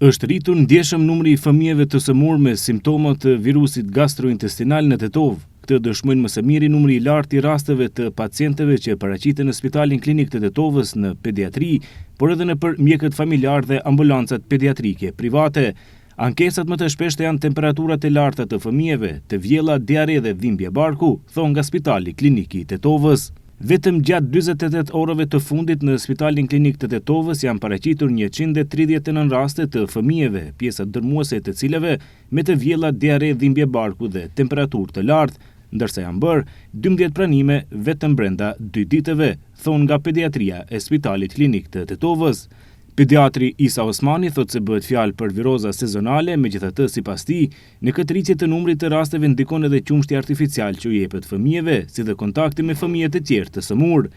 Është rritur ndjeshëm numri i fëmijëve të sëmurë me simptoma të virusit gastrointestinal në Tetovë. Këtë dëshmojnë më së miri numri i lartë i rasteve të pacientëve që paraqiten në Spitalin Klinik të Tetovës në pediatri, por edhe në për mjekët familjar dhe ambulancat pediatrike private. Ankesat më të shpeshta janë temperaturat e larta të fëmijëve, të vjella, diare dhe dhimbje barku, thon nga Spitali Klinik i Tetovës. Vetëm gjatë 48 orëve të fundit në Spitalin Klinik të Tetovës janë paraqitur 139 raste të fëmijëve, pjesa dërmuese të cilave me të vjella, diare, dhimbje barku dhe temperaturë të lartë, ndërsa janë bërë 12 pranime vetëm brenda 2 ditëve, thon nga pediatria e Spitalit Klinik të Tetovës. Pediatri Isa Osmani thotë se bëhet fjalë për viroza sezonale, megjithatë sipas tij, në këtë rritje të numrit të rasteve ndikon edhe qumshti artificial që u jepet fëmijëve, si dhe kontakti me fëmijët e tjerë të sëmurë.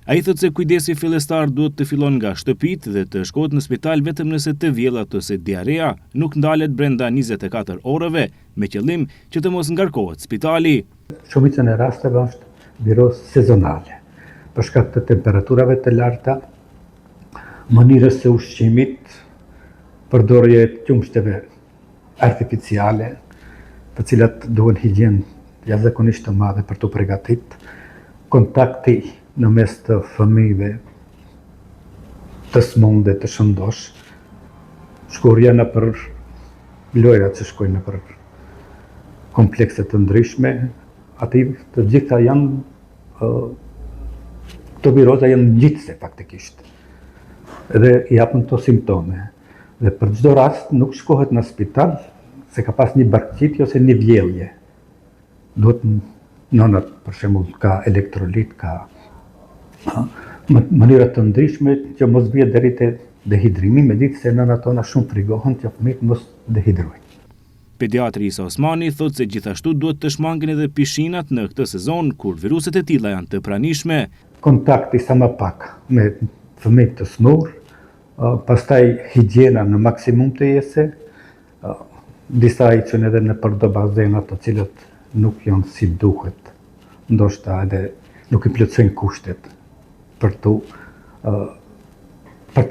Ai thotë se kujdesi fillestar duhet të fillon nga shtëpitë dhe të shkohet në spital vetëm nëse të vjellat ose diarea nuk ndalet brenda 24 orëve, me qëllim që të mos ngarkohet spitali. Shumica e rasteve është virozë sezonale, për shkak të temperaturave të larta, mënyrës së ushqimit, përdorje të qumshteve artificiale, të cilat duhen higjenë jashtëzakonisht të madhe për të përgatitur, kontakti në mes të fëmijëve të smundë të shëndosh, shkurja në për lojrat që shkojnë në për komplekse të ndryshme, aty të gjitha janë, këto viroza janë ngjitëse faktikisht, edhe i japën të simptome. Dhe për çdo rast nuk shkohet në spital se ka pas një barkëqitje ose një vjellje. Duhet nënat, për shembull, ka elektrolit, ka mënyra të ndryshme që mos bie deri te dehidrimi, megjithëse nënat tona shumë frigohen që fëmijët mos dehidrojnë. Pediatri Isa Osmani thotë se gjithashtu duhet të shmangen edhe pishinat në këtë sezon kur viruset e tilla janë të pranishme. Kontakti sa më pak me fëmijët të smurë, pastaj higjiena në maksimum të jese, disa i çojnë edhe në për do bazena të cilët nuk janë si duhet, ndoshta edhe nuk i plotësojnë kushtet për të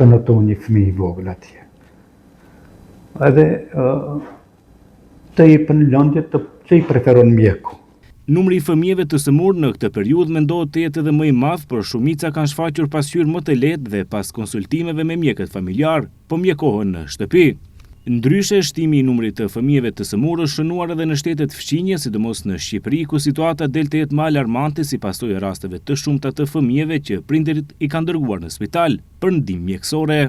ndërtuar një fëmijë i vogël atje. Edhe të jepën lëndje që i preferon mjeku. Numri i fëmijëve të sëmurë në këtë periudhë mendohet të jetë edhe më i madh, por shumica kanë shfaqur pasqyrë më të lehtë dhe pas konsultimeve me mjekët familjar, po mjekohen në shtëpi. Ndryshe, shtimi i numrit të fëmijëve të sëmurë është shënuar edhe në shtetet fqinje, sidomos në Shqipëri, ku situata del të jetë më alarmante si pasojë e rasteve të shumta të fëmijëve që prindërit i kanë dërguar në spital për ndihmë mjekësore.